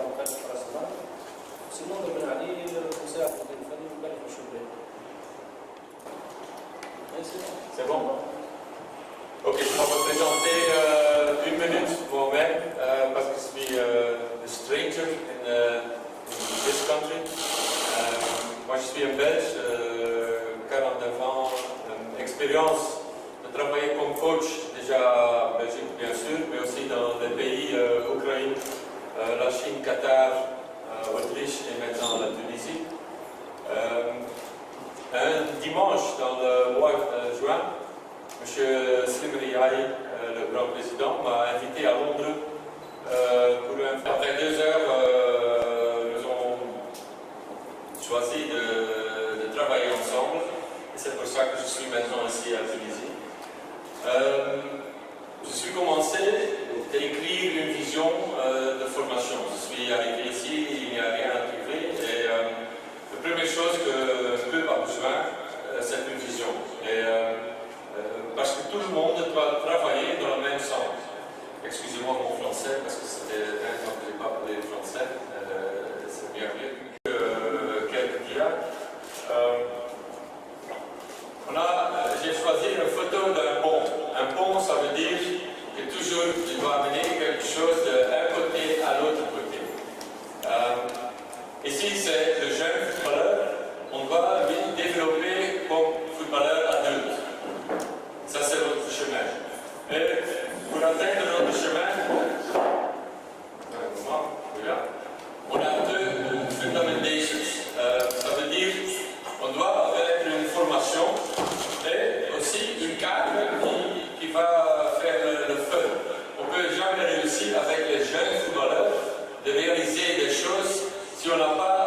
مكان في راس المال سننظر من عليه مساعدة الفني وكان في الشغل. C'est bon? Ok, je vais me présenter une minute moi-même parce que je suis a stranger in this country. Moi je suis un Belge, 49 ans, expérience de travailler comme coach déjà en Belgique bien sûr, mais aussi dans les pays Ukraine, la Chine, Qatar, Autriche et maintenant la Tunisie. Un dimanche dans le mois de juin, M. Slimriaï, le grand président, m'a invité à Londres pour un... Après 2 heures, nous avons choisi de travailler ensemble et c'est pour ça que je suis maintenant ici à Tunisie. Je suis commencé à écrire une vision de formation. Je suis arrivé ici, il n'y a rien à trouver et la première chose que le club a besoin, c'est une vision. Et, parce que tout le monde doit travailler dans le même sens. Excusez-moi mon français, parce que c'était longtemps que je n'ai pas parlé français. C'est bien mieux que quelques dias. J'ai choisi une photo d'un pont. Un pont, ça veut dire que toujours tu dois amener quelque chose d'un côté à l'autre côté. Ici, c'est le jeune footballeur. On doit lui développer comme footballeur adulte. Ça, c'est notre chemin. Et pour atteindre notre chemin, on a 2 fundamentals. Ça veut dire qu'on doit avoir une formation et aussi une cadre qui va faire le fun. On ne peut jamais réussir avec les jeunes footballeurs de réaliser des choses si on n'a pas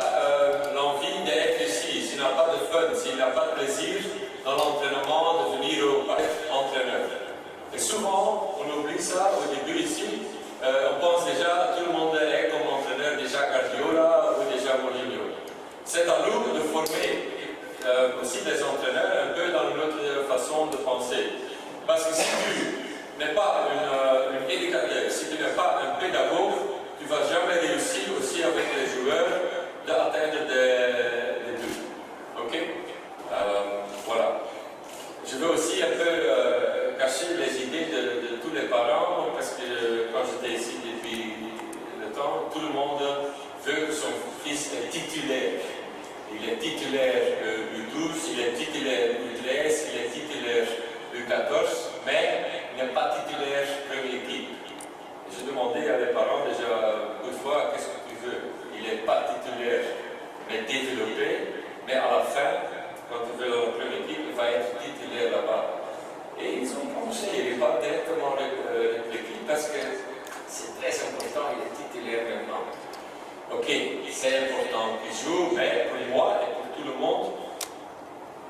l'envie d'être ici, s'il n'a pas de fun, s'il n'a pas de plaisir dans l'entraînement, de venir au entraîneur. Et souvent, on oublie ça au début ici. On pense déjà, tout le monde est comme entraîneur, déjà Guardiola ou déjà Mourinho. C'est à nous de former aussi des entraîneurs un peu dans notre façon de penser. Parce que si tu n'es pas une éducateur, si tu n'es pas un pédagogue, tu ne vas jamais réussir aussi avec les joueurs d'atteindre des buts. Ok? Voilà. Je veux aussi un peu cacher les idées de tous les parents, parce que quand j'étais ici depuis le temps, tout le monde veut que son fils est titulaire. Il est titulaire U12, il est titulaire U13, il est titulaire U14, mais il n'est pas titulaire première équipe. J'ai demandé à les parents déjà beaucoup de fois, qu'est-ce que tu veux? Il n'est pas titulaire, mais développé, mais à la fin, quand il veut dans la première équipe, il va être titulaire là-bas. Et ils ont conseillé pas directement l'équipe parce que c'est très important, il est titulaire maintenant. Ok, c'est important qu'il joue, mais pour moi et pour tout le monde,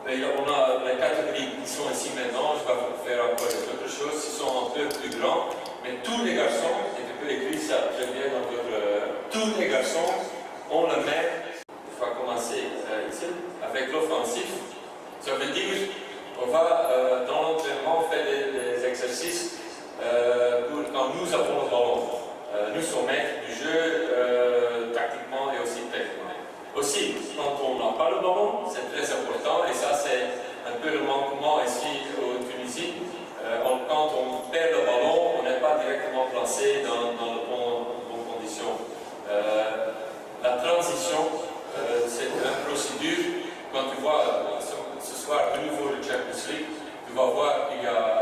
on a les catégories qui sont ici maintenant, je vais vous faire encore autre chose, ils sont un peu plus grands, mais tous les garçons, et tu peux écrire ça très bien dans votre... tous les garçons ont le même. Il faut commencer ici avec l'offensif. Ça veut dire qu'on va dans l'entraînement faire des exercices pour quand nous avons le ballon. Nous sommes maîtres du jeu tactiquement et aussi techniquement. Aussi, quand on n'a pas le ballon, c'est très important et ça c'est un peu le manquement ici au Tunisie. Quand on perd le ballon, on n'est pas directement placé dans de bonnes conditions. La transition, c'est une procédure. Quand tu vois ce soir de nouveau le Champions League, tu vas voir qu'il y a